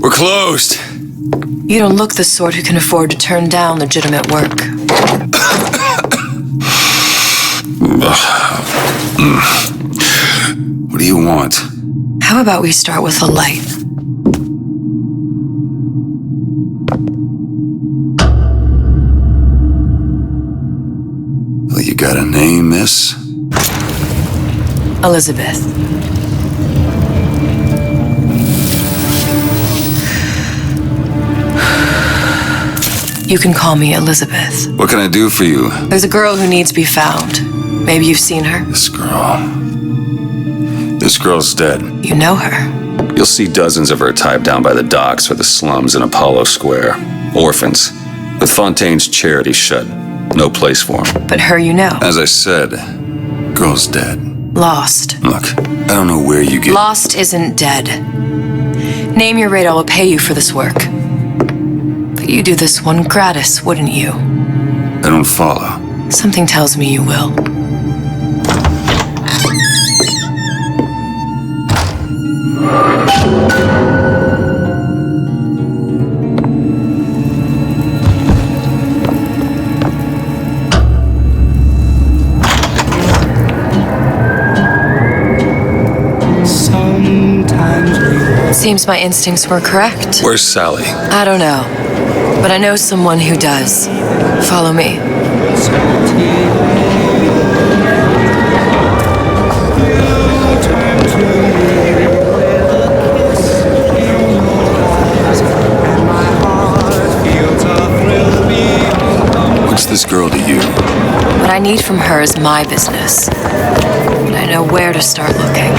We're closed. You don't look the sort who can afford to turn down legitimate work. What do you want? How about we start with a light? Well, you got a name, miss? Elizabeth. You can call me Elizabeth. What can I do for you? There's a girl who needs to be found. Maybe you've seen her. This girl's dead. You know her. You'll see dozens of her type down by the docks or the slums in Apollo Square. Orphans. With Fontaine's charity shut. No place for them. But her you know. As I said, girl's dead. Lost. Look, I don't know where you get... Lost isn't dead. Name your rate, I will pay you for this work. But you do this one gratis, wouldn't you? I don't follow. Something tells me you will. Seems my instincts were correct. Where's Sally? I don't know, but I know someone who does. Follow me. What's this girl to you? What I need from her is my business, and I know where to start looking.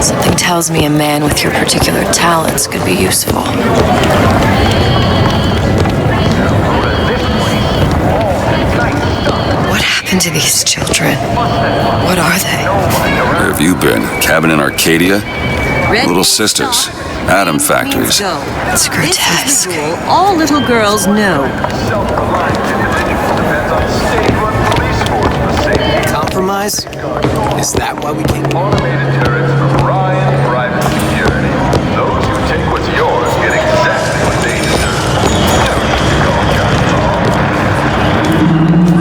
Something tells me a man with your particular talents could be useful. What happened to these children? What are they? Where have you been? Cabin in Arcadia? Little sisters. Atom factories. It's grotesque. All little girls know. Compromise? Is that why we came? Automated turrets for private security. Those who take what's yours get exactly what they deserve.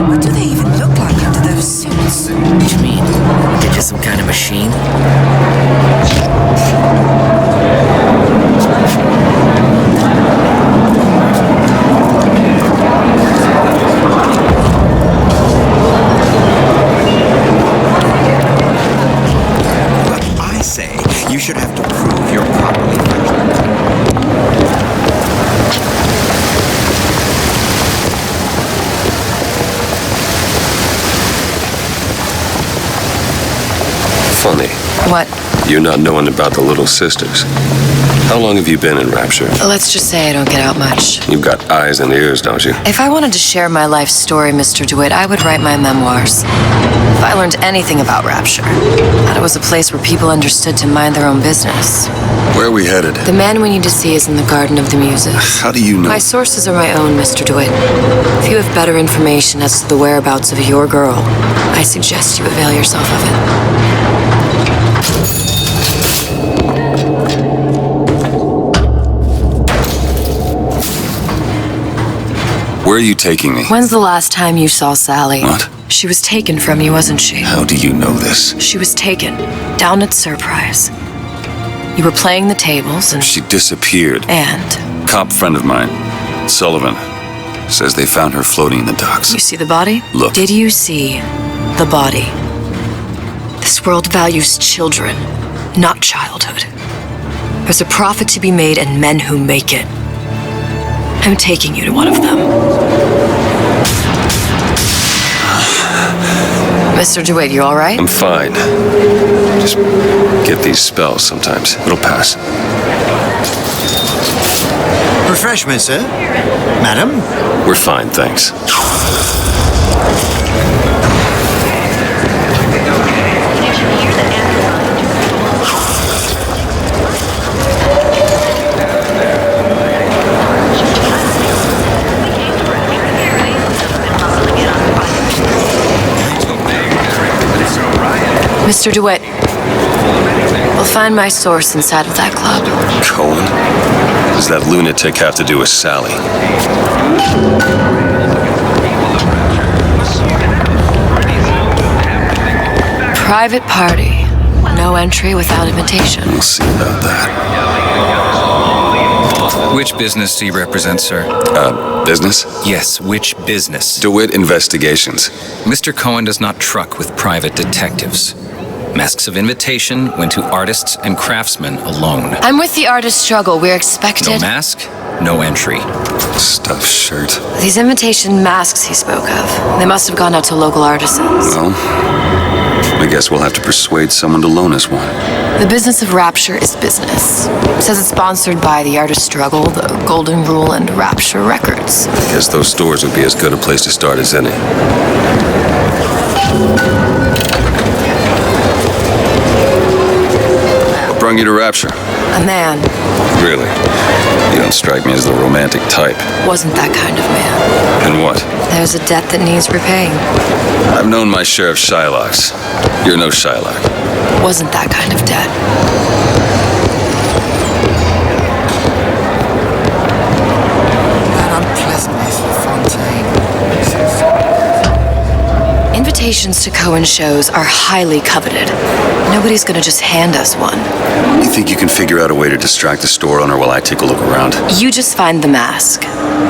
What do they even look like under those suits? What do you mean? They're just some kind of machine? You should have to prove you're properly functioning. Funny. What? You not knowing about the little sisters. How long have you been in Rapture? Let's just say I don't get out much. You've got eyes and ears, don't you? If I wanted to share my life story, Mr. DeWitt, I would write my memoirs. If I learned anything about Rapture, that it was a place where people understood to mind their own business. Where are we headed? The man we need to see is in the Garden of the Muses. How do you know? My sources are my own, Mr. DeWitt. If you have better information as to the whereabouts of your girl, I suggest you avail yourself of it. Where are you taking me? When's the last time you saw Sally? What? She was taken from you, wasn't she? How do you know this? She was taken, down at Surprise. You were playing the tables and... She disappeared. And? Cop friend of mine, Sullivan, says they found her floating in the docks. You see the body? Look. Did you see the body? This world values children, not childhood. There's a profit to be made and men who make it. I'm taking you to one of them. Mr. DeWitt, you all right? I'm fine. Just get these spells sometimes. It'll pass. Refreshment, sir? Madam? We're fine, thanks. Mr. DeWitt, we'll find my source inside of that club. Cohen? What does that lunatic have to do with Sally? Private party. No entry without invitation. We'll see about that. Which business do you represent, sir? Business? Yes, which business? DeWitt Investigations. Mr. Cohen does not truck with private detectives. Masks of invitation went to artists and craftsmen alone. I'm with the artist struggle. We're expected. No mask, no entry. Stuffed shirt. These invitation masks he spoke of, they must have gone out to local artisans. Well, I guess we'll have to persuade someone to loan us one. The business of Rapture is business. It says it's sponsored by the artist struggle, the Golden Rule, and Rapture Records. I guess those stores would be as good a place to start as any. What brought you to Rapture? A man. Really? You don't strike me as the romantic type. Wasn't that kind of man. And what? There's a debt that needs repaying. I've known my share of Shylocks. You're no Shylock. Wasn't that kind of debt. That unpleasantness with Fontaine. Invitations to Cohen shows are highly coveted. Nobody's gonna just hand us one. You think you can figure out a way to distract the store owner while I take a look around? You just find the mask.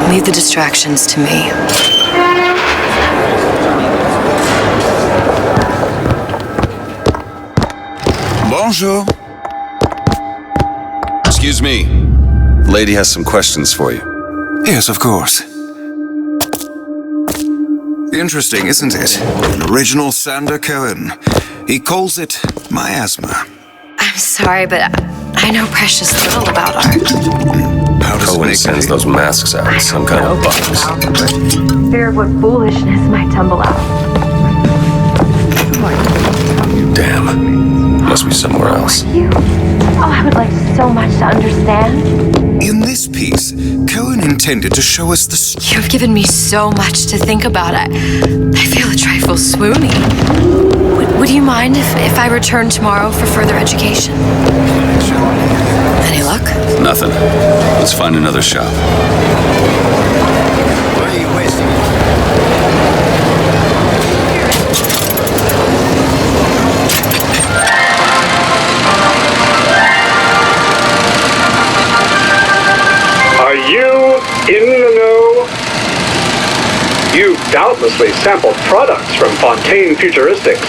Leave the distractions to me. Bonjour. Excuse me. The lady has some questions for you. Yes, of course. Interesting, isn't it? An original Sander Cohen. He calls it miasma. I'm sorry, but I know precious little about art. How does it Cohen make sends me? those masks out in some kind of box. Fear of what foolishness might tumble out. Damn. Must be somewhere else. You? Oh, I would like so much to understand. In this piece, Cohen intended to show us the You've given me so much to think about. I feel a trifle swoony. Would you mind if I return tomorrow for further education? Any luck? Nothing. Let's find another shop. Why are you wasting it? Are you in the know? You've doubtlessly sampled products from Fontaine Futuristics.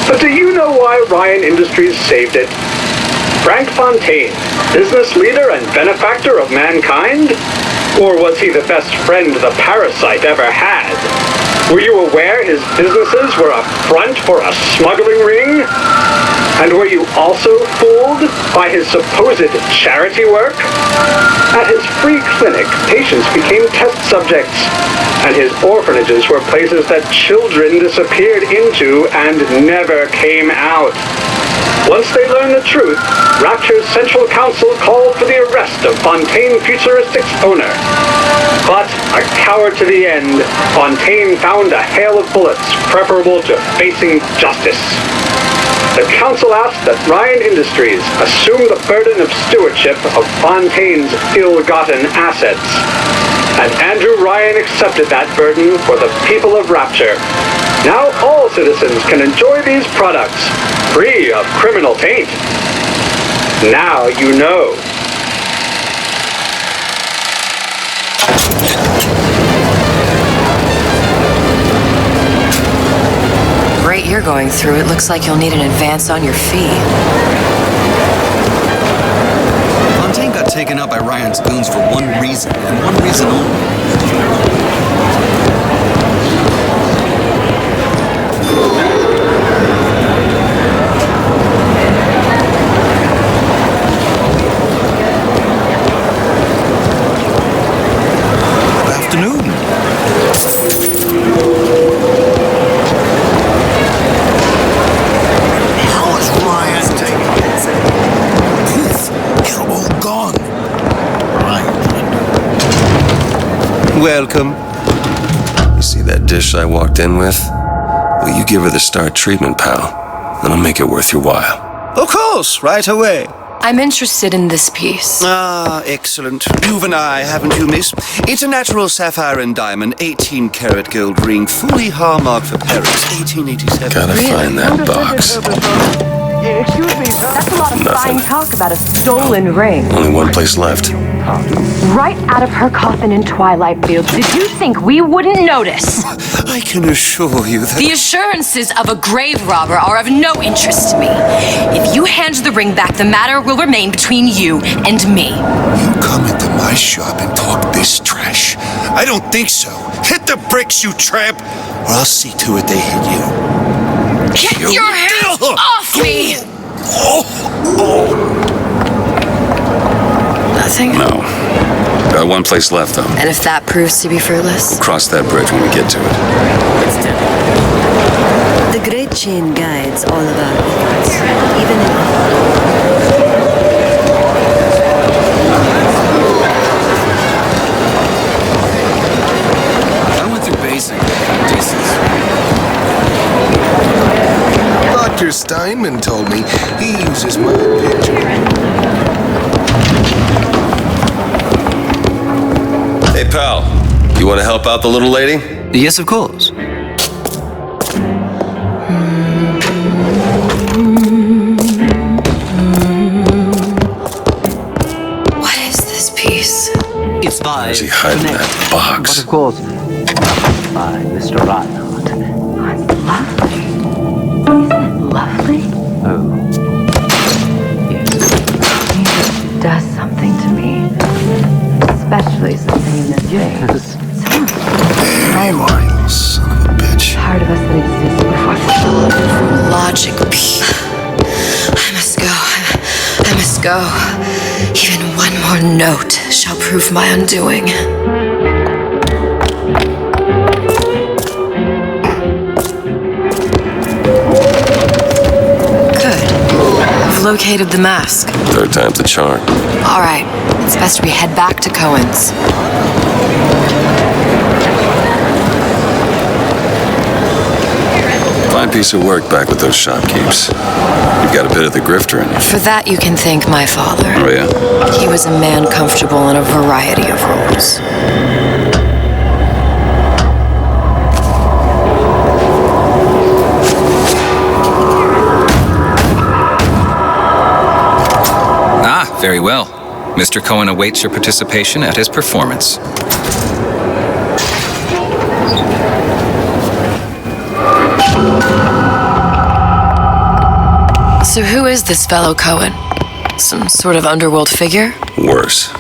But do you know why Ryan Industries saved it? Frank Fontaine, business leader and benefactor of mankind? Or was he the best friend the parasite ever had? Were you aware his businesses were a front for a smuggling ring? And were you also fooled by his supposed charity work? At his free clinic, patients became test subjects, and his orphanages were places that children disappeared into and never came out. Once they learned the truth, Rapture's Central Council called for the arrest of Fontaine Futuristics' owner. But, a coward to the end, Fontaine found a hail of bullets preferable to facing justice. The council asked that Ryan Industries assume the burden of stewardship of Fontaine's ill-gotten assets. And Andrew Ryan accepted that burden for the people of Rapture. Now all citizens can enjoy these products, free of criminal taint. Now you know. Rate you're going through, it looks like you'll need an advance on your fee. Fontaine got taken out by Ryan's goons for one reason, and one reason only. Welcome. You see that dish I walked in with? Well, you give her the star treatment, pal. Then I'll make it worth your while. Of course, right away. I'm interested in this piece. Ah, excellent. You've an eye, haven't you, miss? It's a natural sapphire and diamond, 18-karat gold ring, fully hallmarked for Paris, 1887. Gotta find that box. Excuse me, sir. That's a lot of fine talk about a stolen ring. Only one place left. Right out of her coffin in Twilight Fields. Did you think we wouldn't notice? I can assure you that... The assurances of a grave robber are of no interest to me. If you hand the ring back, the matter will remain between you and me. You come into my shop and talk this trash? I don't think so. Hit the bricks, you tramp, or I'll see to it they hit you. Get your hands off me! Nothing? No. Got one place left, though. And if that proves to be fruitless? Cross that bridge when we get to it. The Great Chain guides all of our efforts, even in... I went through basic. Dr. Steinman told me he uses my picture. Hey, pal. You want to help out the little lady? Yes, of course. What is this piece? It's by... Where's he hiding that box? But of course, by Mr. Reinhardt. Lovely? Oh. Yes. It does something to me. Especially something in the James. There you are, you son of a bitch. Part of us that exists before Logic. I must go. I must go. Even one more note shall prove my undoing. Located the mask. Third time's the charm. All right, it's best we head back to Cohen's. Fine piece of work back with those shopkeepers. You've got a bit of the grifter in you. For that, you can thank my father. Oh, yeah? He was a man comfortable in a variety of roles. Very well. Mr. Cohen awaits your participation at his performance. So who is this fellow Cohen? Some sort of underworld figure? Worse.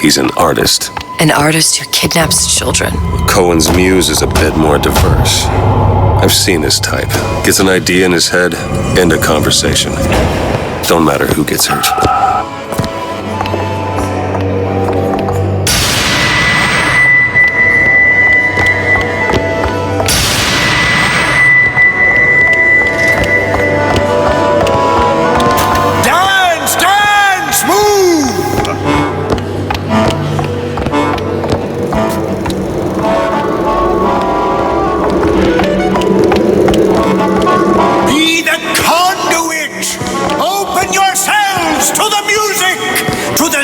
He's an artist. An artist who kidnaps children. Cohen's muse is a bit more diverse. I've seen this type. Gets an idea in his head, end a conversation. Don't matter who gets hurt.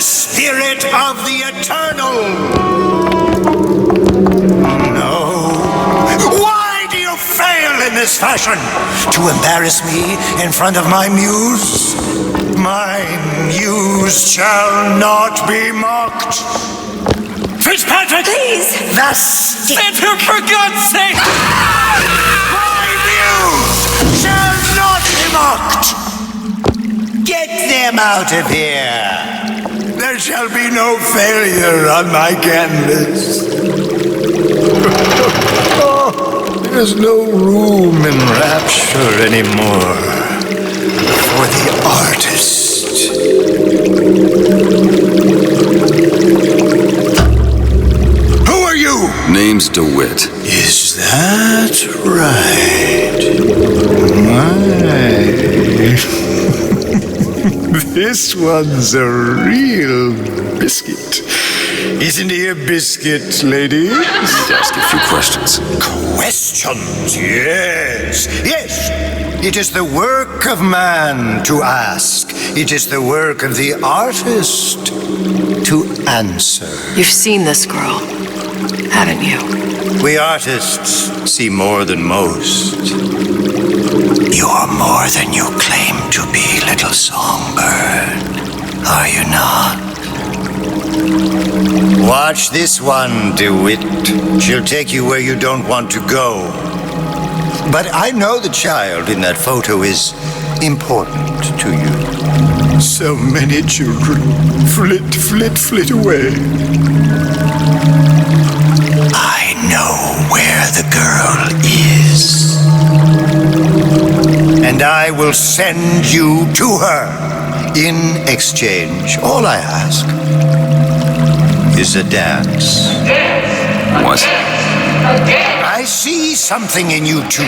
Spirit of the Eternal! No. Why do you fail in this fashion? To embarrass me in front of my muse? My muse shall not be mocked. Fitzpatrick! Please! The stick! For God's sake! My muse shall not be mocked! Get them out of here! There shall be no failure on my canvas. Oh, there's no room in rapture anymore for the artist. Who are you? Name's DeWitt. Is that right? This one's a real biscuit. Isn't he a biscuit, ladies? Need to ask you a few questions. Questions, yes. Yes. It is the work of man to ask. It is the work of the artist to answer. You've seen this girl, haven't you? We artists see more than most. You are more than you claim to be, little songbird. Are you not? Watch this one, DeWitt. She'll take you where you don't want to go. But I know the child in that photo is important to you. So many children flit, flit, flit away. I know where the girl is. And I will send you to her. In exchange, all I ask is a dance. What? I see something in you two.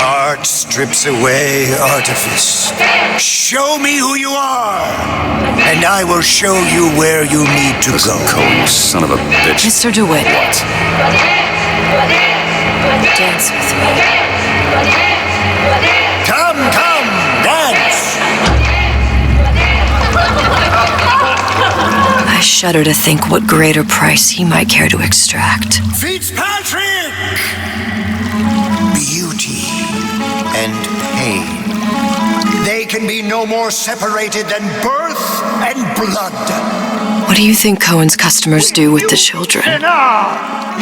Art strips away artifice. Show me who you are, and I will show you where you need to go. Cohen, son of a bitch. Mr. DeWitt. What? Dance with me. Come, dance! I shudder to think what greater price he might care to extract. Fitzpatrick! Beauty and pain. They can be no more separated than birth and blood. What do you think Cohen's customers do with the children?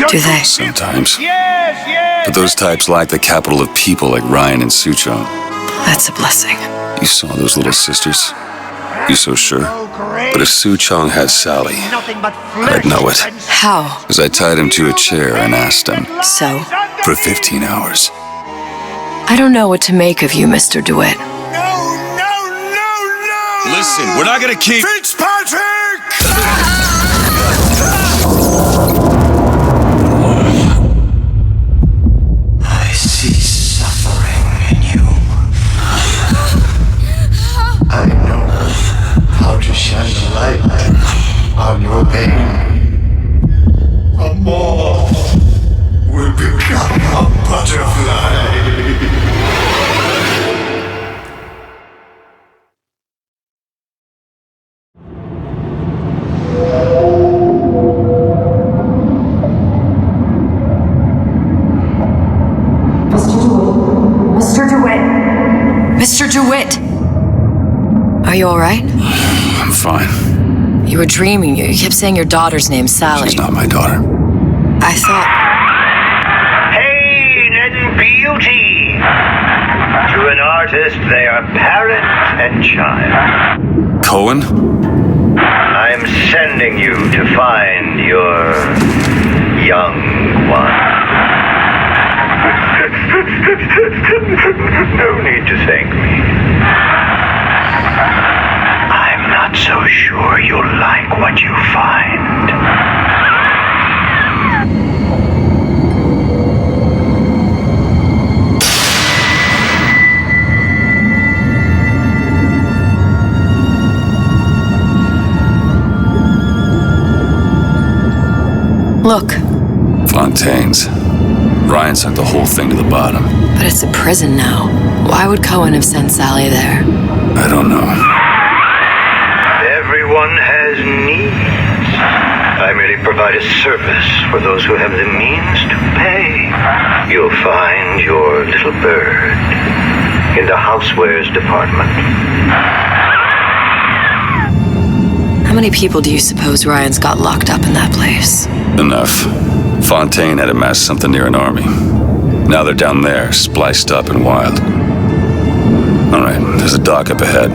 Do they? Sometimes. But those types lack the capital of people like Ryan and Suchong. That's a blessing. You saw those little sisters? You so sure? But if Suchong had Sally, I'd know it. How? Because I tied him to a chair and asked him. So? For 15 hours. I don't know what to make of you, Mr. DeWitt. No! Listen, we're not gonna keep... Fitzpatrick! I see suffering in you. I know how to shine the light on your pain. A moth will become a butterfly. Mr. DeWitt! Are you all right? I'm fine. You were dreaming. You kept saying your daughter's name, Sally. She's not my daughter. I thought... Pain and beauty! To an artist, they are parent and child. Cohen? I'm sending you to find your young one. No need to thank me. I'm not so sure you'll like what you find. Look. Fontaine's. Ryan sent the whole thing to the bottom. But it's a prison now. Why would Cohen have sent Sally there? I don't know. Everyone has needs. I merely provide a service for those who have the means to pay. You'll find your little bird in the housewares department. How many people do you suppose Ryan's got locked up in that place? Enough. Fontaine had amassed something near an army. Now they're down there, spliced up and wild. All right, there's a dock up ahead.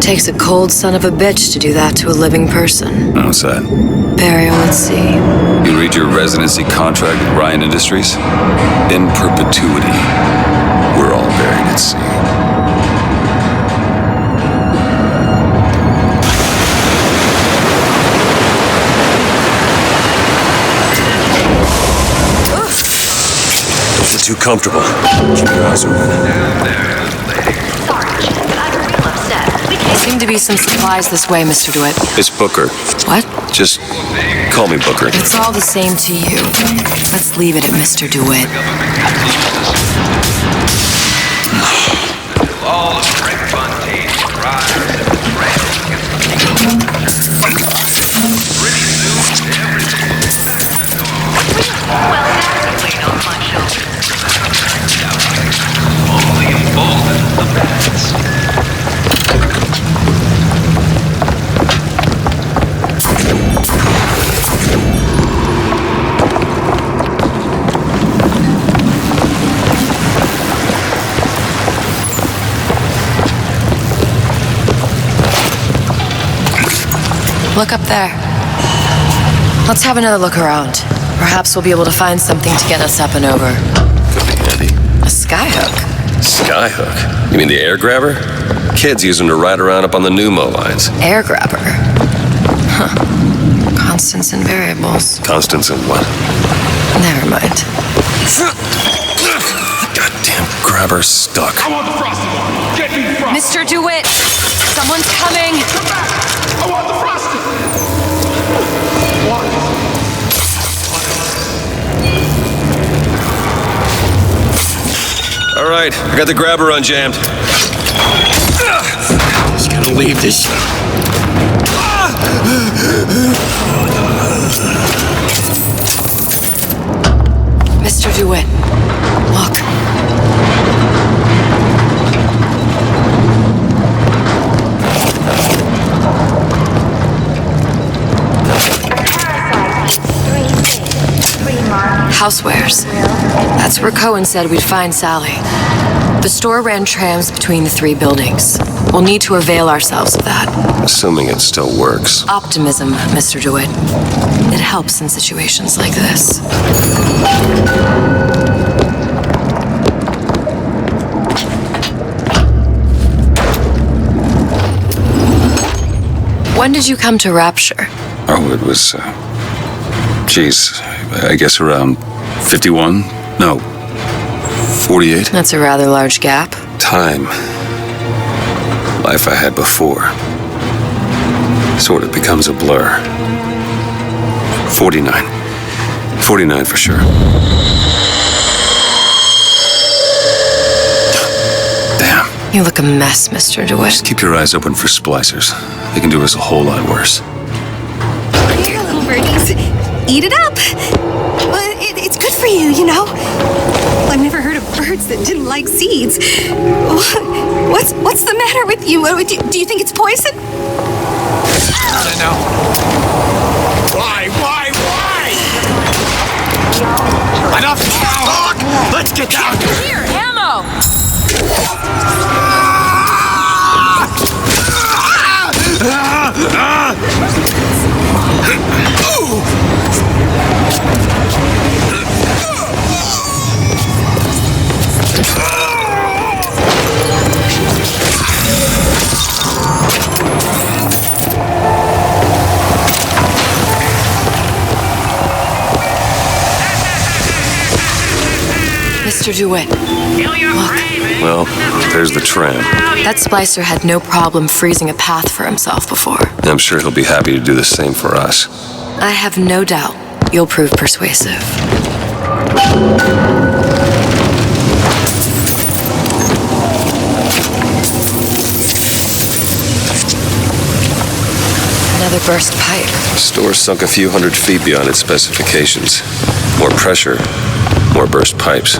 Takes a cold son of a bitch to do that to a living person. What's that? Burial at sea. You read your residency contract with Ryan Industries? In perpetuity, we're all buried at sea. Too comfortable. Keep your eyes open. There seem to be some supplies this way, Mr. DeWitt. It's Booker. What? Just Call me Booker. It's all the same to you. Let's leave it at Mr. DeWitt. All of Frank Fontaine's riders and trails against the kingdom. Pretty soon, everything will be better than normal. Well, that's weight on my shoulders. Only embolden the bats. Look up there. Let's have another look around. Perhaps we'll be able to find something to get us up and over. Could be handy. A skyhook. Skyhook? You mean the air grabber? Kids use them to ride around up on the pneumo lines. Air grabber. Huh. Constants and variables. Constants and what? Never mind. Goddamn grabber stuck. I want the frosted one. Get me the frosted. Mr. DeWitt! Someone's coming! Come back. I want the frosted. What? All right, I got the grabber unjammed. Just gonna leave this. Mr. DeWitt, look. Housewares. That's where Cohen said we'd find Sally. The store ran trams between the three buildings. We'll need to avail ourselves of that. Assuming it still works. Optimism, Mr. DeWitt. It helps in situations like this. When did you come to Rapture? Oh, it was, I guess around 51? No, 48? That's a rather large gap. Time. Life I had before. Sort of becomes a blur. 49. 49 for sure. Damn. You look a mess, Mr. DeWitt. Just keep your eyes open for splicers. They can do us a whole lot worse. Here, little birdies. Eat it up. Well, it's good for you, you know. I've never heard of birds that didn't like seeds. What's the matter with you? Do you think it's poison? I don't know. Why? Enough talk! Let's get down here! Here, ammo! Mr. DeWitt, look. Well, there's the tram. That splicer had no problem freezing a path for himself before. I'm sure he'll be happy to do the same for us. I have no doubt you'll prove persuasive. Another burst pipe. Store sunk a few hundred feet beyond its specifications. More pressure, more burst pipes.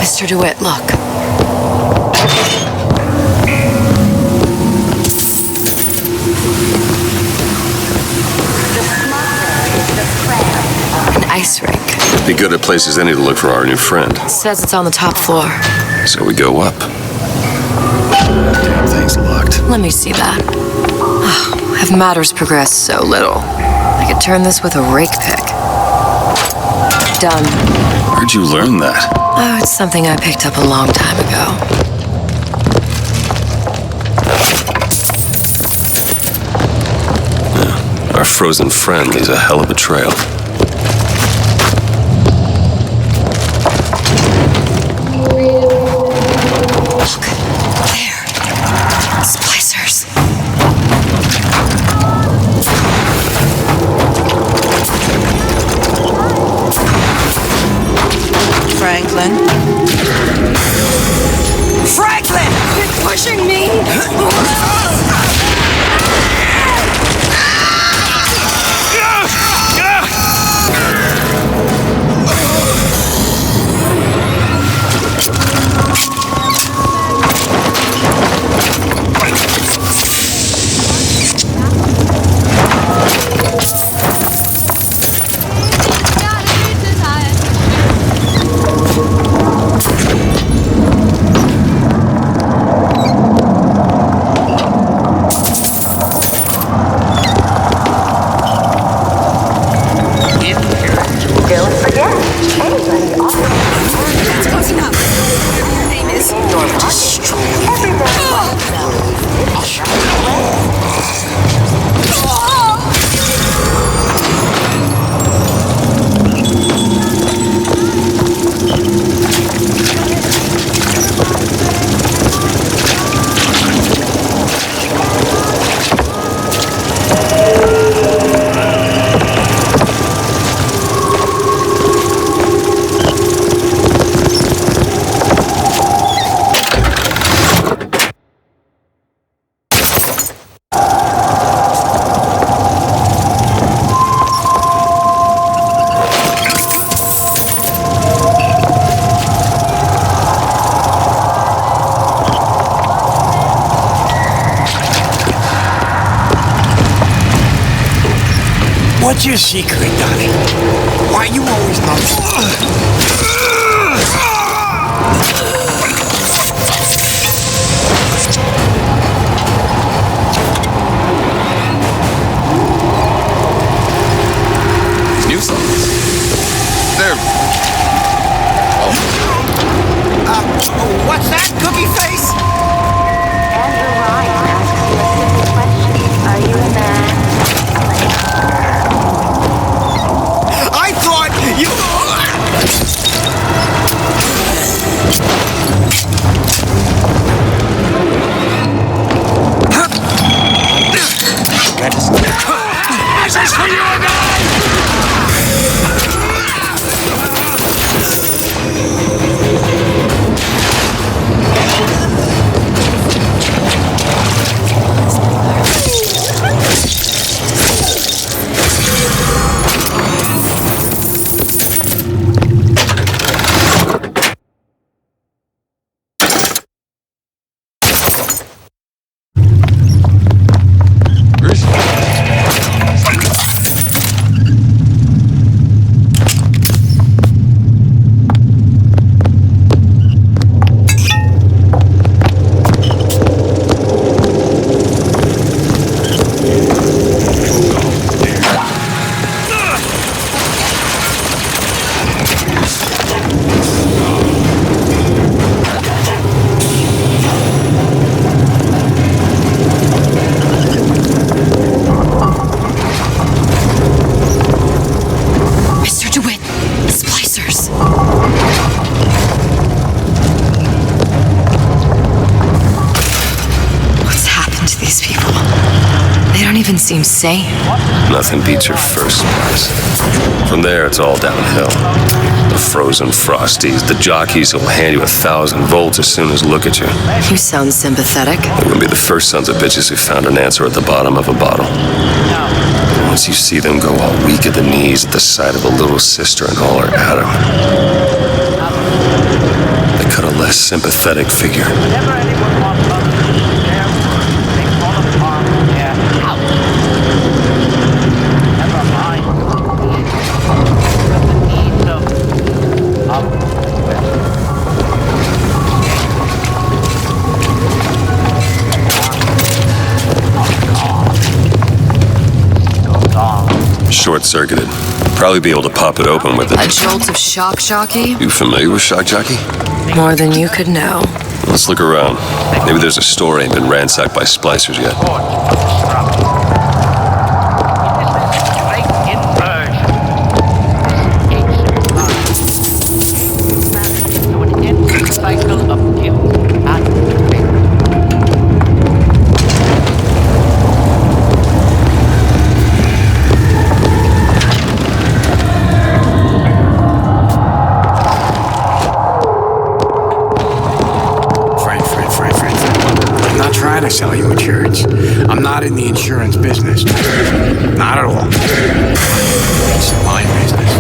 Mr. DeWitt, look. An ice rink. Be good at places any to look for our new friend. It says it's on the top floor. So we go up. Damn thing's locked. Let me see that. Oh, have matters progressed so little? I could turn this with a rake pick. Done. Where'd you learn that? Oh, it's something I picked up a long time ago. Yeah, our frozen friend leaves a hell of a trail. Look, there. Splicers. Franklin? Franklin! You're pushing me! Don't forget, anybody offering That's close enough. Whatever your name is. What's your secret, darling? Why you always New songs. They're... What's that, cookie face? Andrew Ryan asks you a simple question. Are you a man? I thought you... This is for you and Mr. DeWitt, splicers. What's happened to these people? They don't even seem sane. Nothing beats your first splice. From there, it's all downhill. The frozen frosties, the jockeys who'll hand you 1,000 volts as soon as look at you. You sound sympathetic. They wouldn't be the first sons of bitches who found an answer at the bottom of a bottle. Once you see them go all weak at the knees at the sight of a little sister and all her atom, they cut a less sympathetic figure. short-circuited. Probably be able to pop it open with A it. jolt of shock jockey? You familiar with shock jockey? More than you could know. Let's look around. Maybe there's a store ain't been ransacked by splicers yet. I'm not trying to sell you insurance. I'm not in the insurance business. Not at all. It's my business.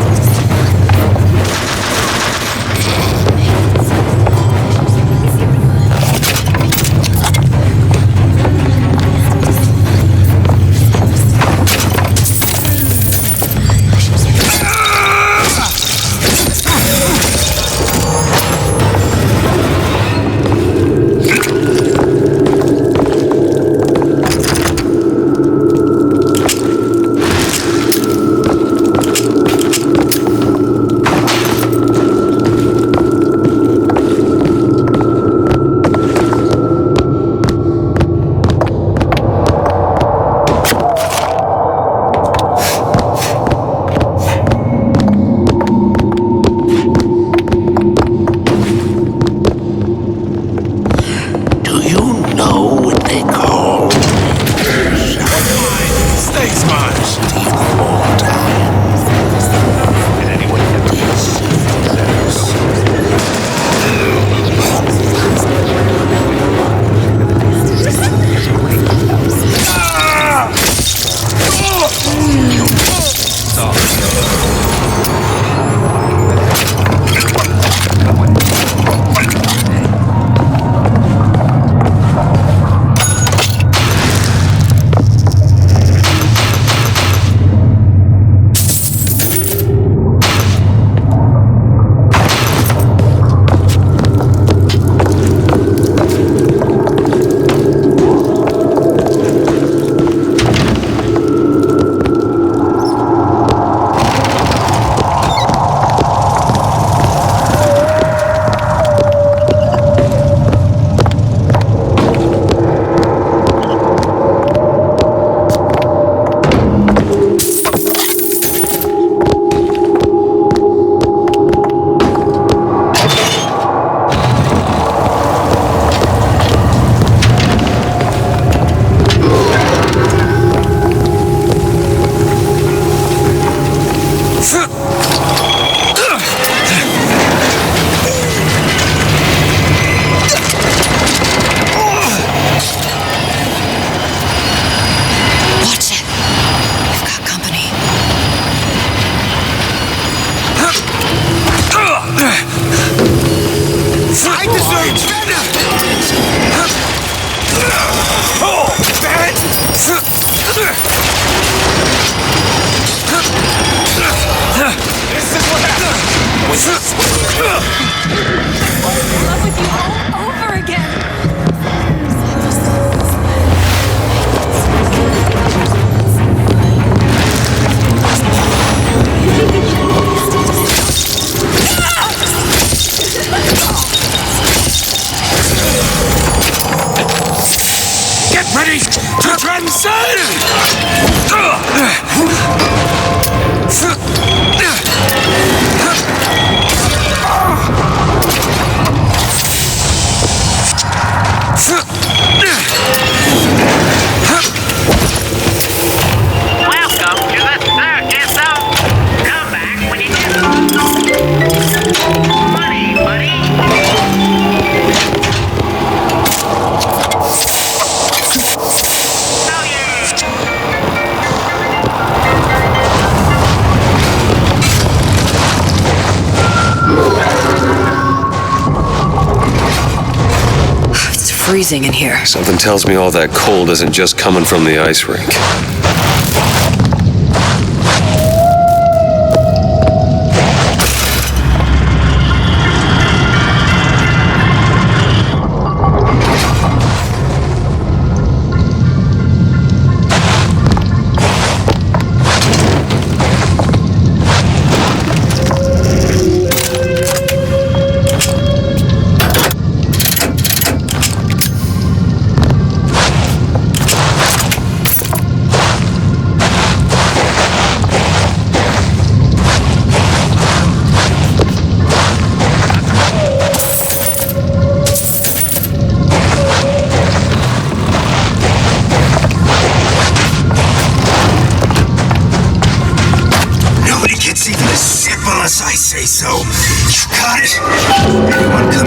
Freezing in here. Something tells me all that cold isn't just coming from the ice rink.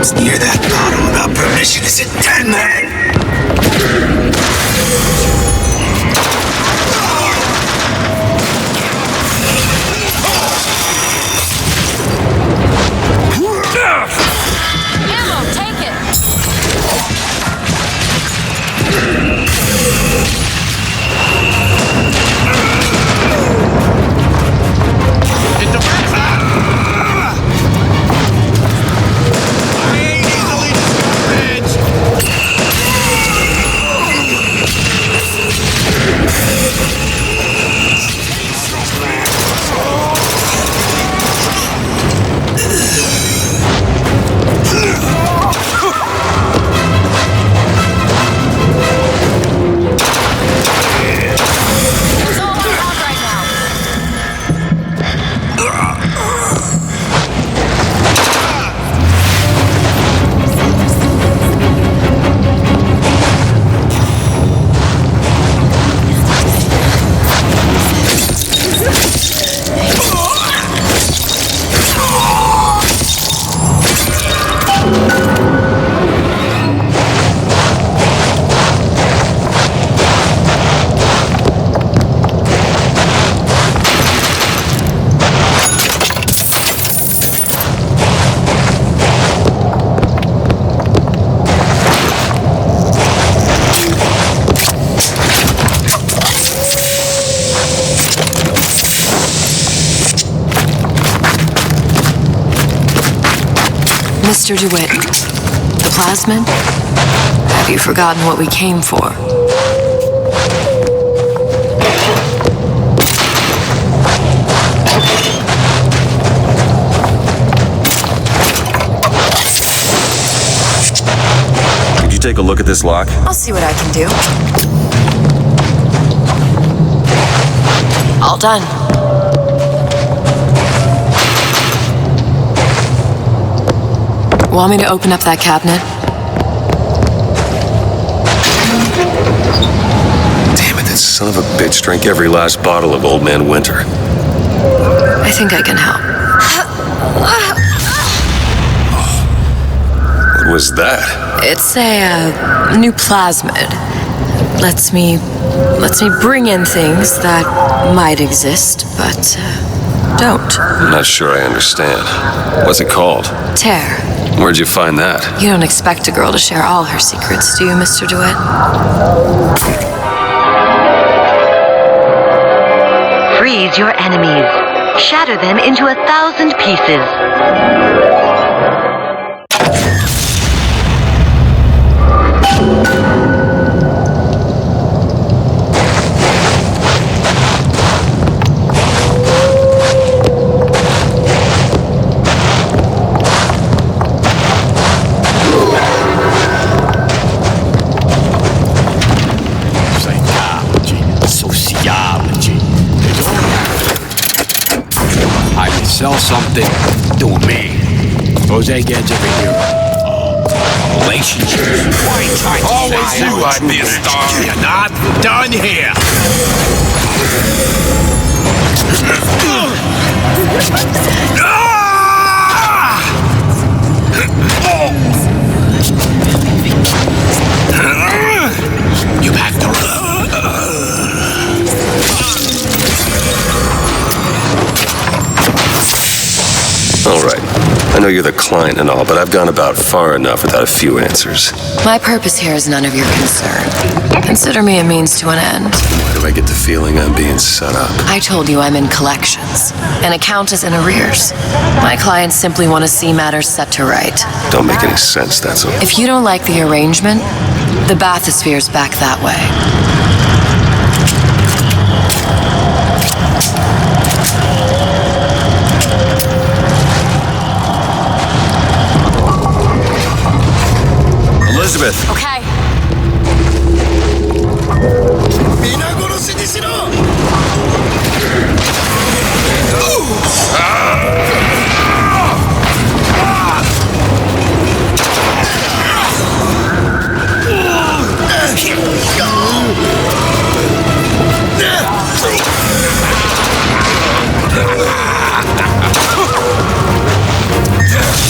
comes near that bottle without permission is a dead man! Ammo, take it! Mr. DeWitt, the plasmid? Have you forgotten what we came for? Could you take a look at this lock? I'll see what I can do. All done. Want me to open up that cabinet? Damn it, that son of a bitch drank every last bottle of Old Man Winter. I think I can help. What was that? It's a new plasmid. Lets me bring in things that might exist, but don't. I'm not sure I understand. What's it called? Tear. Where'd you find that? You don't expect a girl to share all her secrets, do you, Mr. DeWitt? Freeze your enemies. Shatter them into 1,000 pieces. Sell something, do me. Jose gets over here. Relationships. Why try to always knew I'd be a star. You're not done here. You have to run. All right. I know you're the client and all, but I've gone about far enough without a few answers. My purpose here is none of your concern. Consider me a means to an end. Why do I get the feeling I'm being set up? I told you I'm in collections. An account is in arrears. My clients simply want to see matters set to right. Don't make any sense, that's all. If you don't like the arrangement, the bathysphere's back that way. Elizabeth. Okay.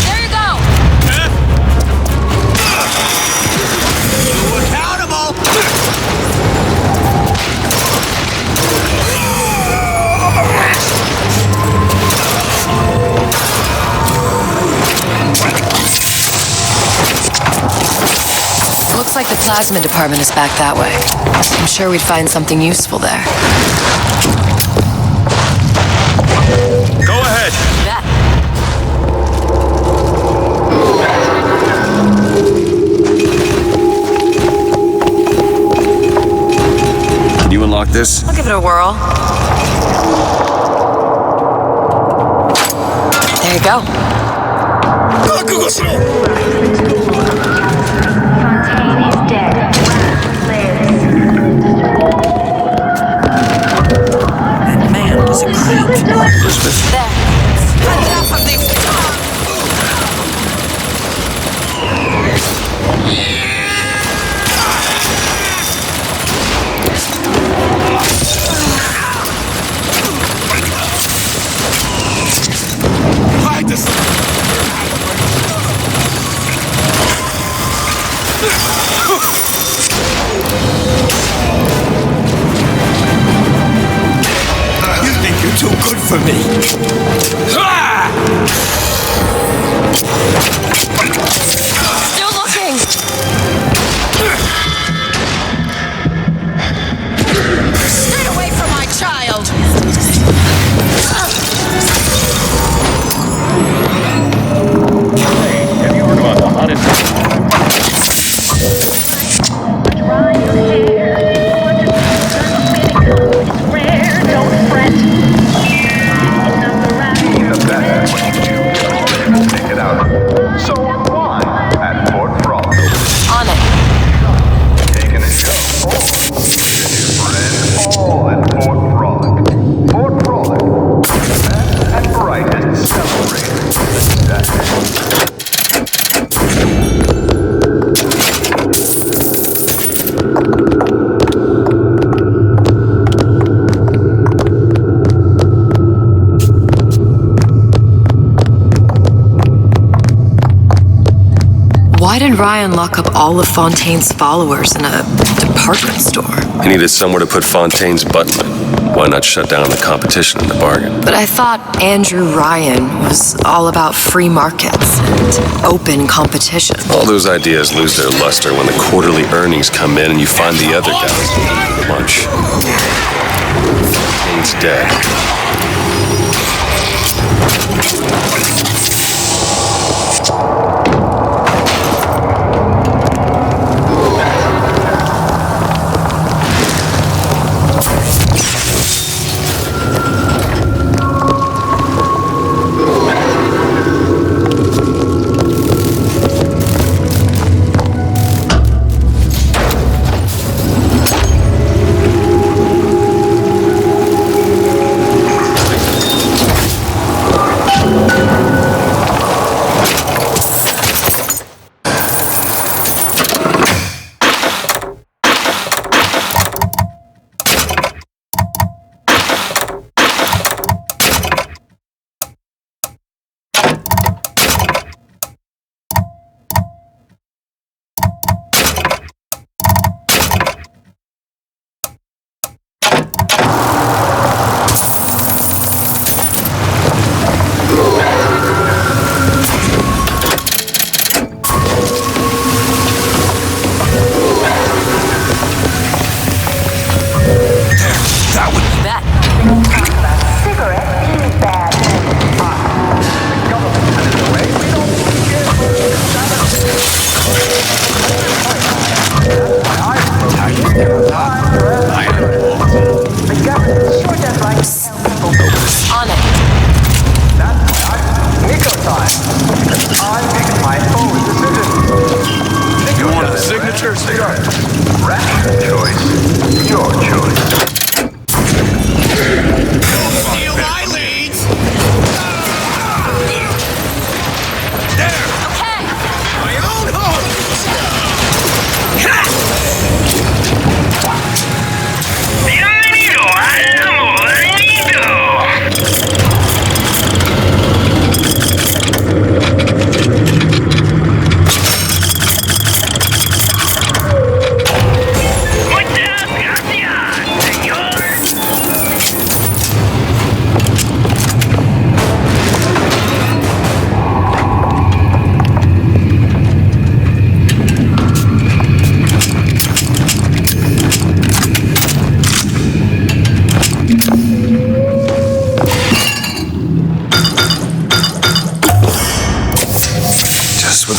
There you go! plasmid department is back that way. I'm sure we'd find something useful there. Go ahead. Can you unlock this? I'll give it a whirl. There you go. That man was a creep. Elizabeth. There. Enough of these. Hide this! You think you're too good for me? Still looking. Stay away from my child. Have you heard about the hottest... The best when you choose. Take it out. So why at Fort Frog? On it. Taking a show. Friend all at Fort Frog. Fort Frog. Best and brightest celebrating. Why did Ryan lock up all of Fontaine's followers in a department store? He needed somewhere to put Fontaine's button. Why not shut down the competition in the bargain? But I thought Andrew Ryan was all about free markets and open competition. All those ideas lose their luster when the quarterly earnings come in and you find the other guys eating lunch. Fontaine's dead.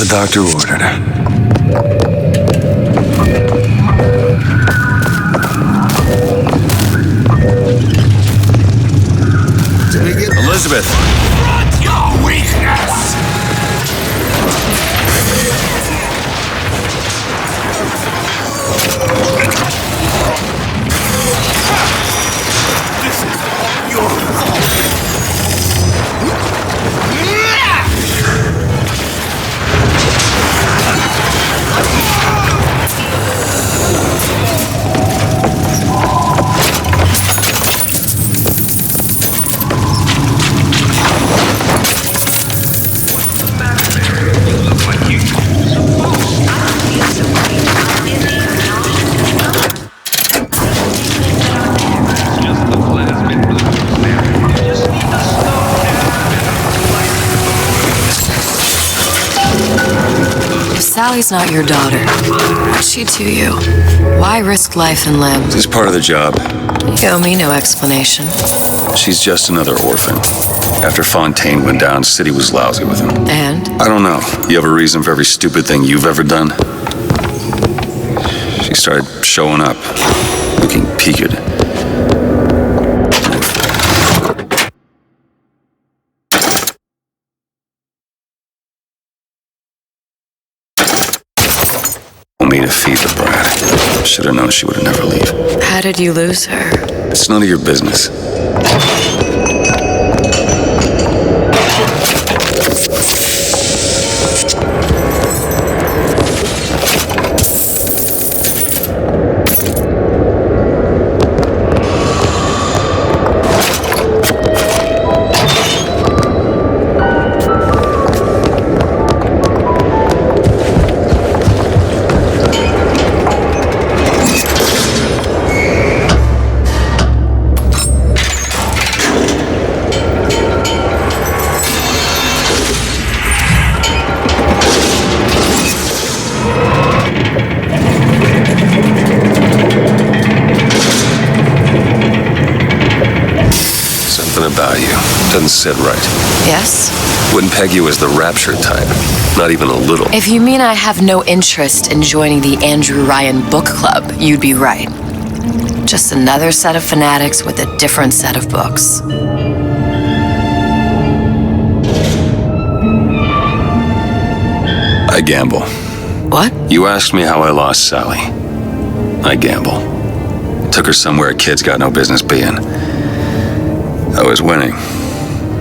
the doctor ordered. Elizabeth! What's your weakness? This is your If Sally's not your daughter, what's she to you? Why risk life and limb? It's part of the job. You owe me no explanation. She's just another orphan. After Fontaine went down, City was lousy with him. And? I don't know. You have a reason for every stupid thing you've ever done? She started showing up, looking peaked. Me to feed the brat. Should have known she would never leave. How did you lose her? It's none of your business. About you doesn't sit right. Yes? Wouldn't peg you as the rapture type. Not even a little. If you mean I have no interest in joining the Andrew Ryan book club, you'd be right. Just another set of fanatics with a different set of books. I gamble. What? You asked me how I lost Sally. I gamble. Took her somewhere kids got no business being. I was winning.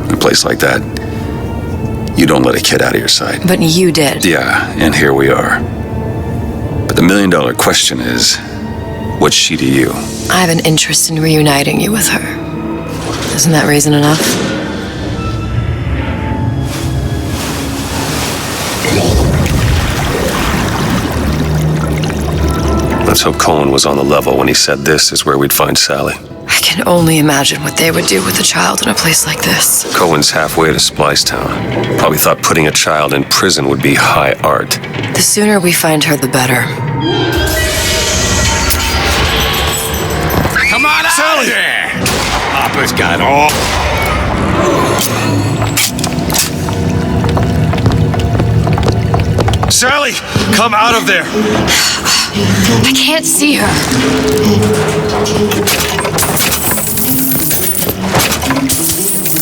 In a place like that, you don't let a kid out of your sight. But you did. Yeah, and here we are. But the million-dollar question is, what's she to you? I have an interest in reuniting you with her. Isn't that reason enough? Let's hope Cohen was on the level when he said this is where we'd find Sally. I can only imagine what they would do with a child in a place like this. Cohen's halfway to Splicetown. Probably thought putting a child in prison would be high art. The sooner we find her, the better. Come on out Sally. There! Papa's got all... Sally, come out of there! I can't see her.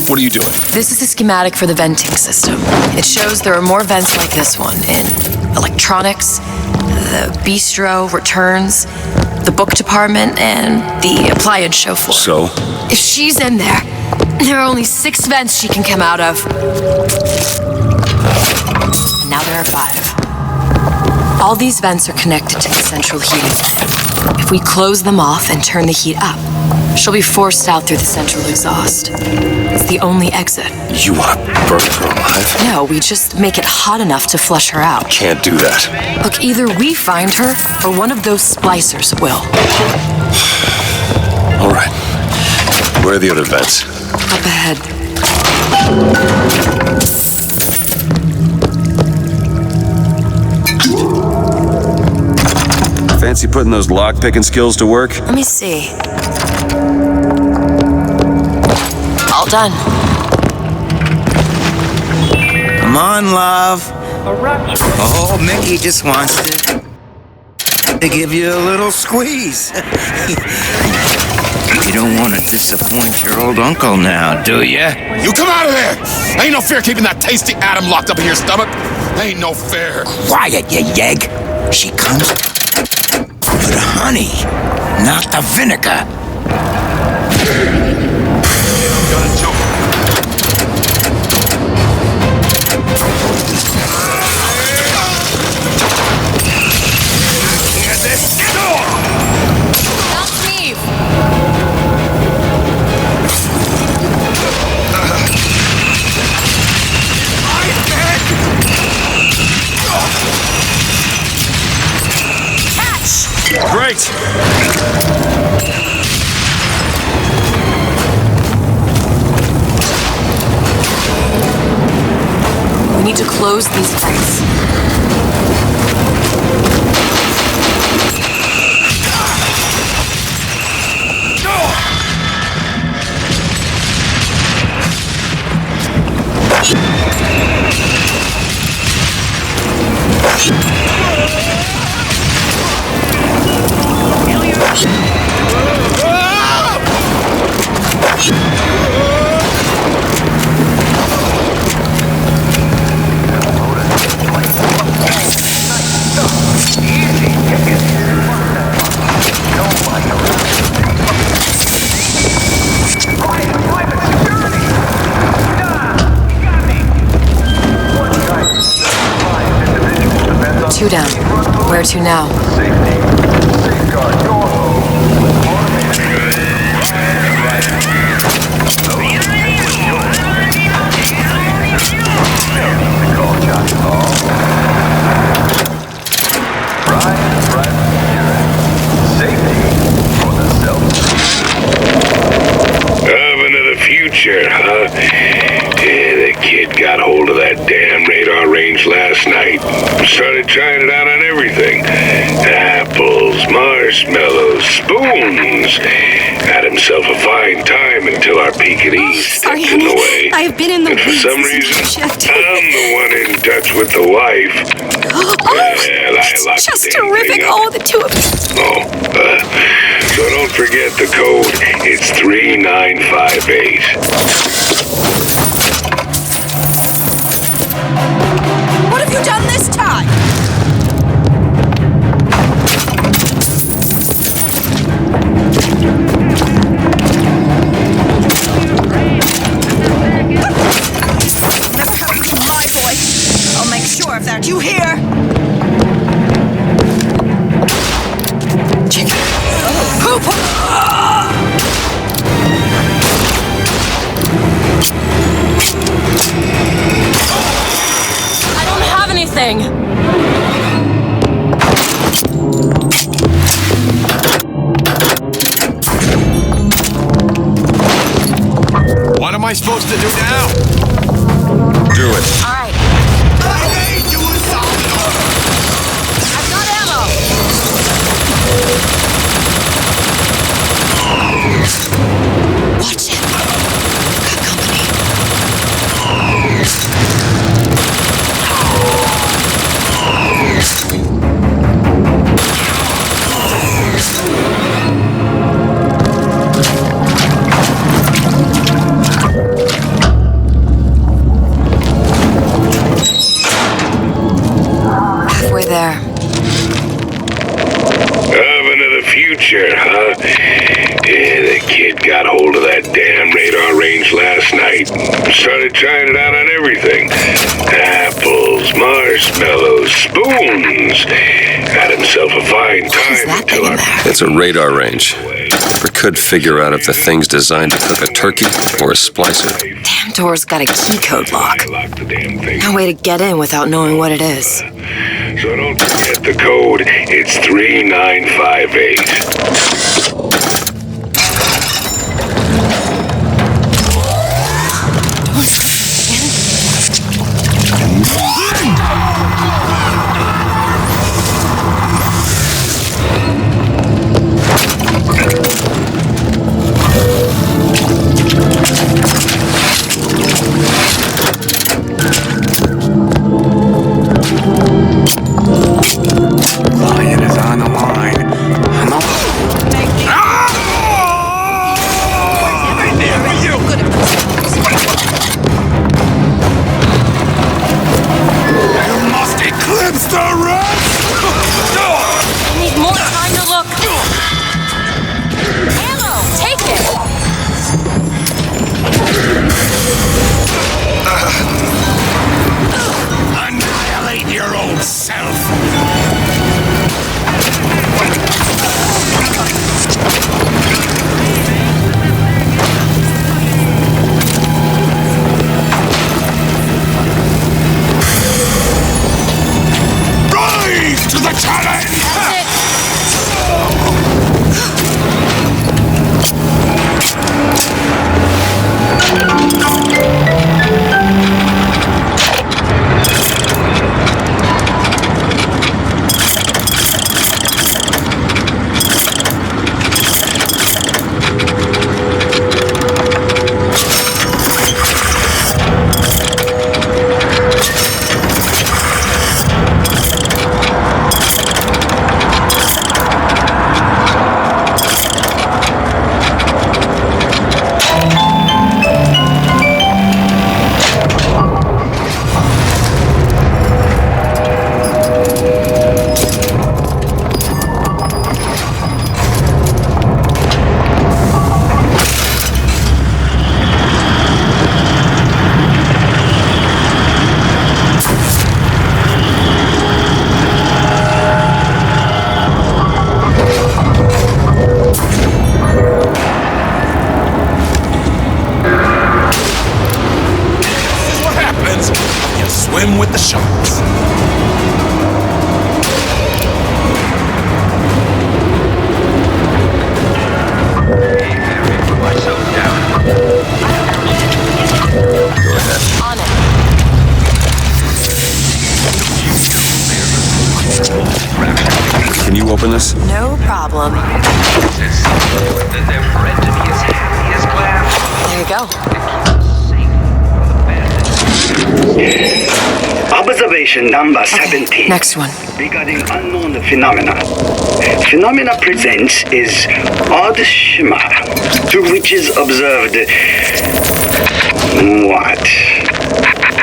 What are you doing? This is a schematic for the venting system. It shows there are more vents like this one in electronics, the bistro, returns, the book department, and the appliance show floor. So? If she's in there, there are only 6 vents she can come out of. And now there are 5. All these vents are connected to the central heating fan. If we close them off and turn the heat up, she'll be forced out through the central exhaust. It's the only exit. You want to burn her alive? No, we just make it hot enough to flush her out. Can't do that. Look, either we find her, or one of those splicers will. All right. Where are the other vents? Up ahead. Fancy putting those lock-picking skills to work? Let me see. All done. Come on, love. Oh, Mickey just wants to give you a little squeeze. You don't want to disappoint your old uncle now, do you? You come out of there! Ain't no fair keeping that tasty atom locked up in your stomach. Ain't no fair. Quiet, you yegg. She comes for the honey, not the vinegar. Great! We need to close these vents. Two down. Where to now? Oven of the future, huh? Yeah, the kid got hold of that damn radar range last night. Started trying it out on everything. Apples, marshmallows, spoons. Had himself a fine time until our Pekingese Sorry, stepped in the honey. way. I've been in the And for weeds some since reason, shift. I'm the one in touch with the wife. Well, I locked Just the damn terrific. thing up. Oh, the two of you. So don't forget the code. It's 3958. What have you done this time? Never have it with my boy. I'll make sure of that. You hear? Chicken. Poop. I don't have anything. What am I supposed to do now? Do it. All right. I've got ammo. Watch it. Got company. Halfway there. Oven of the future, huh? Yeah, the kid got hold of that damn radar range last night. Started trying it out on everything. Apples, marshmallows, spoons. Had himself a fine time until our... It's a radar range. Never could figure out if the thing's designed to cook a turkey or a splicer. Damn door's got a key code lock. No way to get in without knowing what it is. So don't forget the code. It's 3958. open this? No problem. There you go. Observation number 17. Next one. Regarding unknown phenomena. Phenomena presents is odd shimmer, through which is observed what?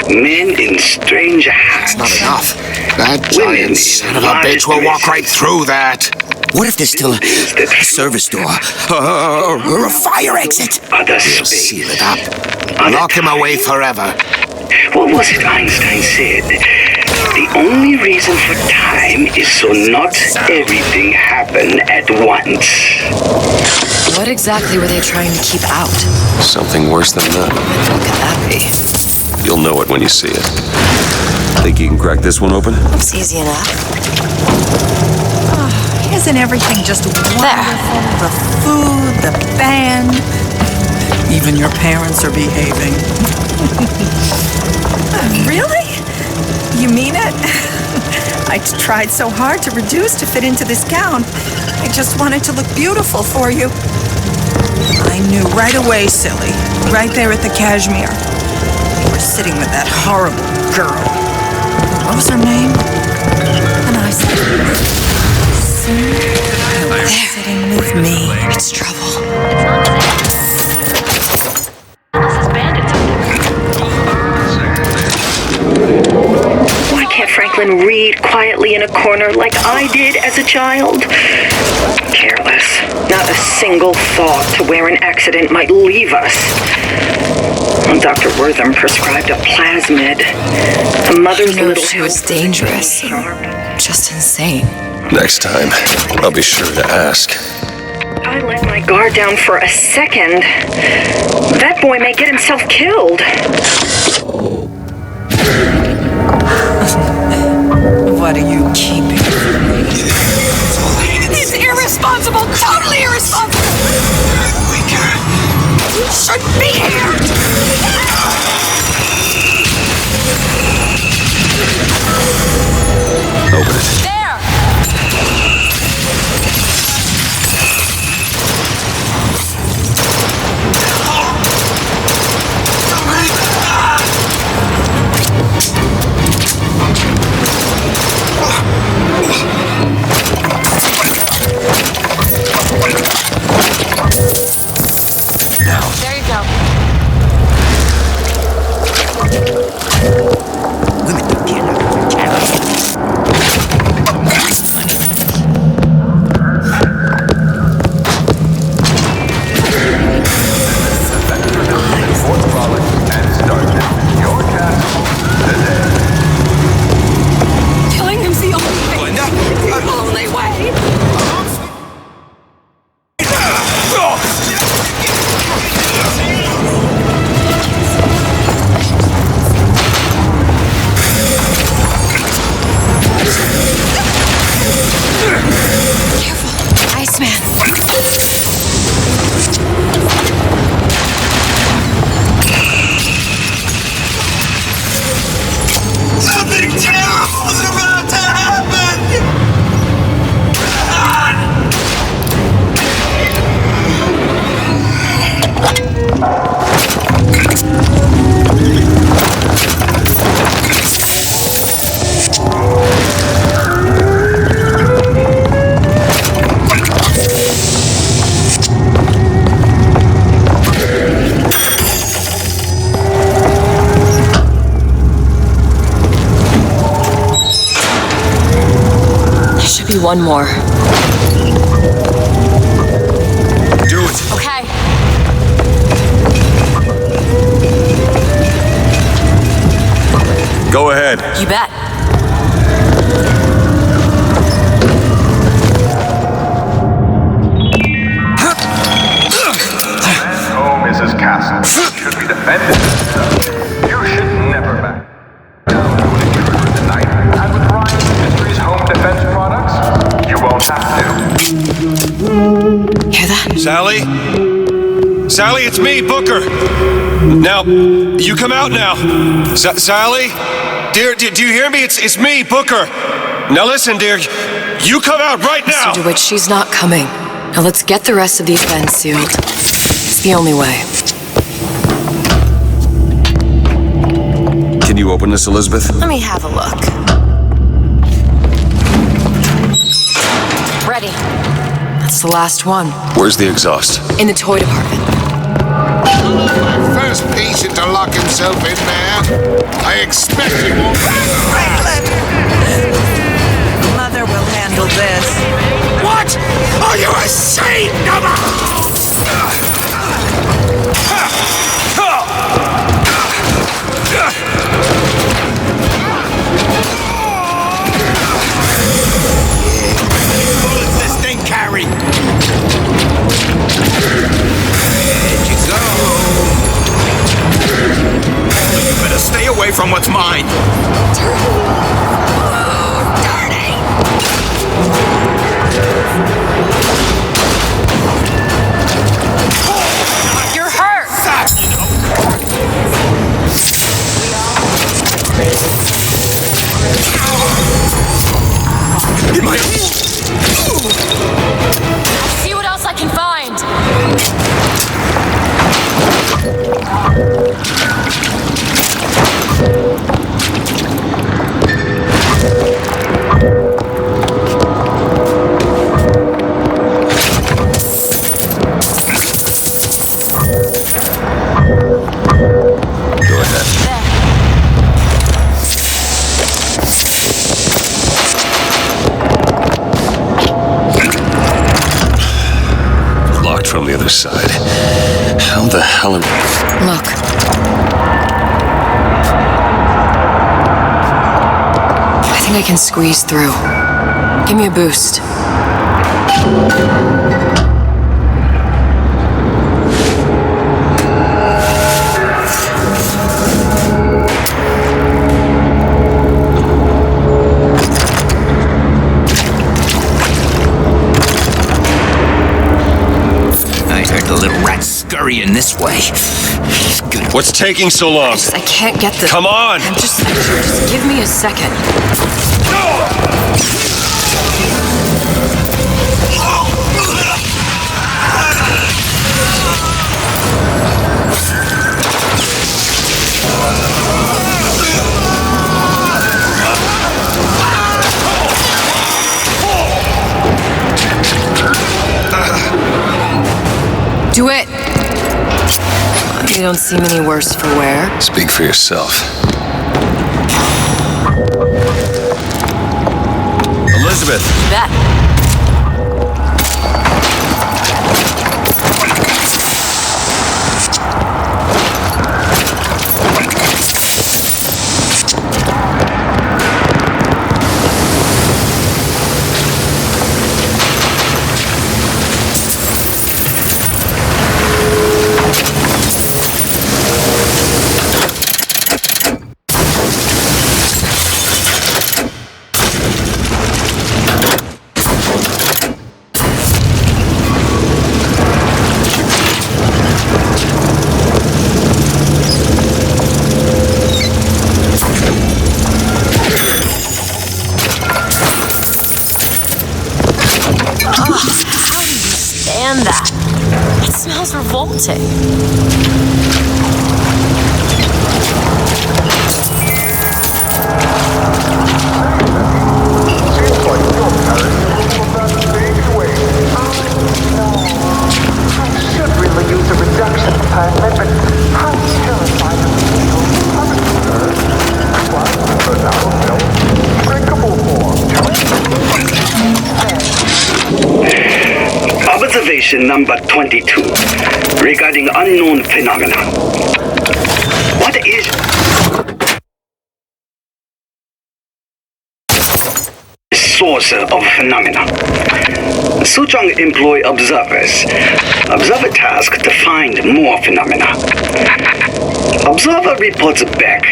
Men in strange hats. That's not enough. That giant son of a bitch will walk right through that. What if there's still a service door or a fire exit? Other We'll seal it up. Lock him away forever. What was it Einstein said? The only reason for time is so not everything happen at once. What exactly were they trying to keep out? Something worse than that. What could that be? You'll know it when you see it. Think you can crack this one open? It's easy enough. Oh, isn't everything just wonderful? The food, the band. Even your parents are behaving. Really? You mean it? I tried so hard to reduce to fit into this gown. I just wanted to look beautiful for you. I knew right away, silly. Right there at the Cashmere. You were sitting with that horrible girl. What was her name? And I said, soon you'll be sitting with me. It's trouble. Why can't Franklin read quietly in a corner like I did as a child? Careless. Not a single thought to where an accident might leave us. Dr. Wortham prescribed a plasmid. A mother's little... She was dangerous. Just insane. Next time, I'll be sure to ask. I let my guard down for a second. That boy may get himself killed. What are you keeping from me? It's irresponsible! Totally irresponsible! You shouldn't be here! Open it. There! There you go. Killing him's the only way. The only way. Careful, Iceman. Something terrible is about to happen! There should be one more. Do it. Okay. Go ahead. You bet. Home is his castle. Should be defended. You should never back down to an intruder tonight. And with Ryan Industries Home Defense Products, you won't have to. Hear that? Sally? Sally, it's me, Booker. Now, you come out now. Sally? Dear, do you hear me? It's me, Booker. Now listen, dear. You come out right now! Mr. DeWitt, she's not coming. Now let's get the rest of these vents sealed. It's the only way. Can you open this, Elizabeth? Let me have a look. Ready. That's the last one. Where's the exhaust? In the toy department. First patient to lock himself in there. I expect he won't. Franklin! Mother will handle this. What? Are you ashamed of us? Bullets this thing carry. There you go. You better stay away from what's mine. You're hurt! I'll see what else I can find. Go ahead. Locked from the other side. How the hell are... Look. I think I can squeeze through. Give me a boost. I heard the little rat scurrying this way. He's good. What's taking so long? I can't get the... Come on! Just give me a second. Do it! You don't seem any worse for wear. Speak for yourself. Elizabeth! Bet. Stand that. It smells revolting. Observation number 22 regarding unknown phenomena. What is the source of phenomena? Suchong employ observers. Observer task to find more phenomena. Observer reports back.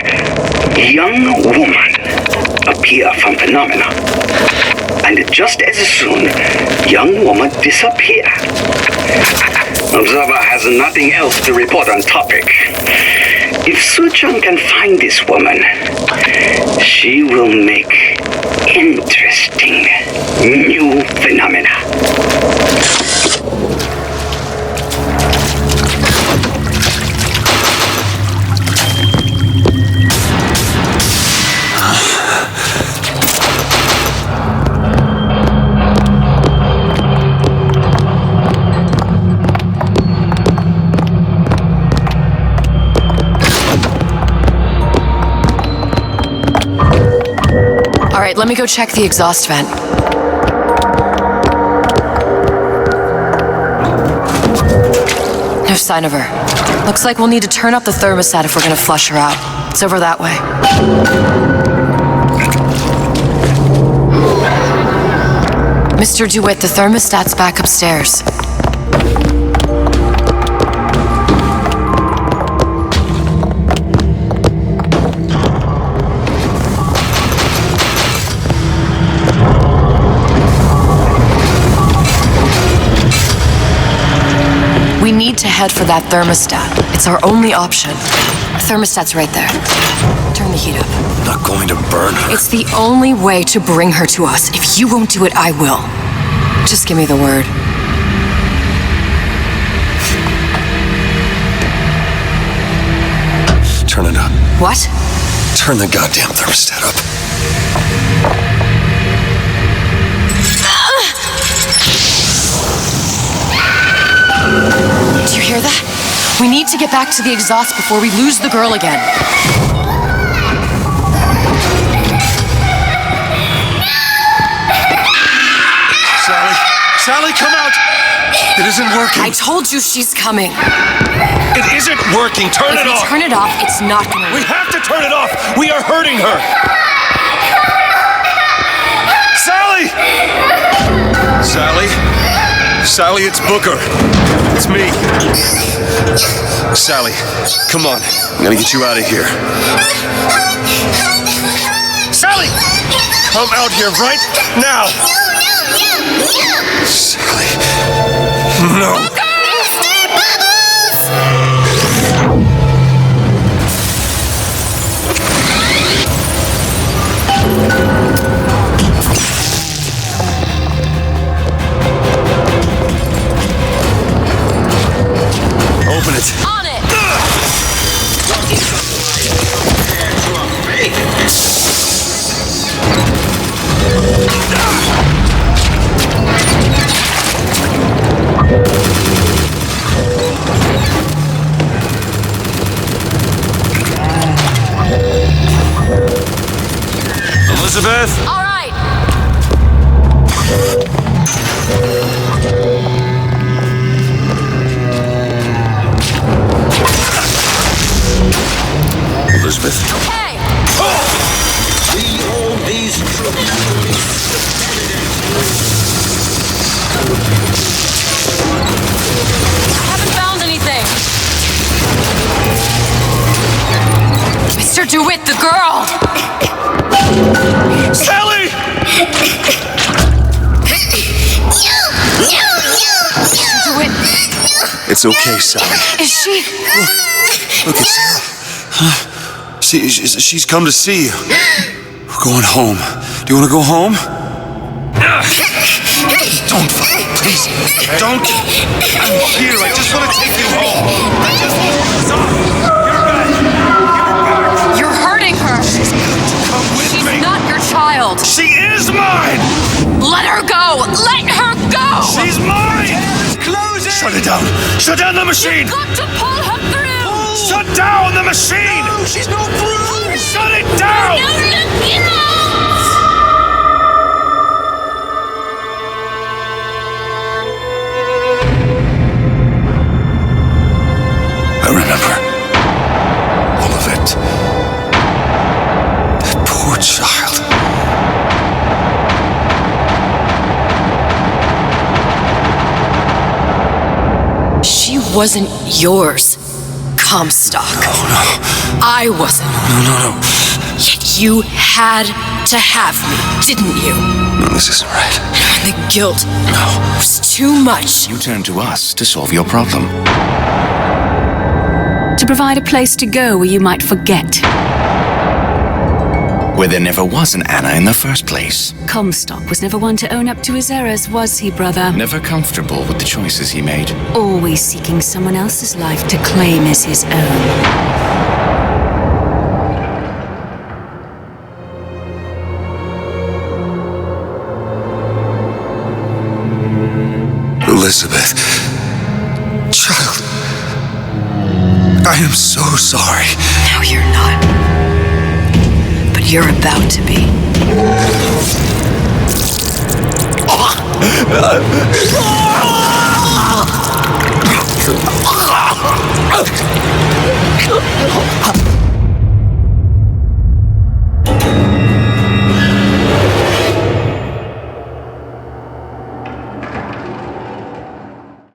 Young woman appear from phenomena. And just as soon, young woman disappear. Observer has nothing else to report on topic. If Suchong can find this woman, she will make interesting new phenomena. All right, let me go check the exhaust vent. No sign of her. Looks like we'll need to turn up the thermostat if we're gonna flush her out. It's over that way. Mr. DeWitt, the thermostat's back upstairs. We need to head for that thermostat. It's our only option. The thermostat's right there. Turn the heat up. I'm not going to burn her. It's the only way to bring her to us. If you won't do it, I will. Just give me the word. Turn it up. What? Turn the goddamn thermostat up. Do you hear that? We need to get back to the exhaust before we lose the girl again. Sally, come out! It isn't working. I told you she's coming. It isn't working. Turn it off. If we turn it off, it's not gonna work. We have to turn it off. We are hurting her. Sally! Sally, it's Booker. It's me. Sally, come on. I'm gonna get you out of here. Sally! Come out here right now! Sally. No. Open it. On it! Elizabeth? All right! Elizabeth? Hey! We hold these Haven't found anything. Mr. DeWitt, the girl! Sally! Mr. DeWitt, It's okay, Sally. is she? Look at Sarah. Huh? She's come to see you. We're going home. Do you want to go home? Don't, please. Don't. I'm here. I just want to take you home. Stop. You're back. You're hurting her. Come with She's me. not your child. She is mine. Let her go. Let her go. She's mine. closing! Shut it down. Shut down the machine. Got to pull her through! Shut down the machine. No, she's no proof! Shut it down. No, look, you know! I remember all of it. That poor child. She wasn't yours, Comstock. No. I wasn't. No. Yet you had to have me, didn't you? No, this isn't right. And the guilt was too much. You turn to us to solve your problem. To provide a place to go where you might forget. Where there never was an Anna in the first place. Comstock was never one to own up to his errors, was he, brother? Never comfortable with the choices he made. Always seeking someone else's life to claim as his own. Elizabeth. Child. I am so sorry. No, you're not. But you're about to be.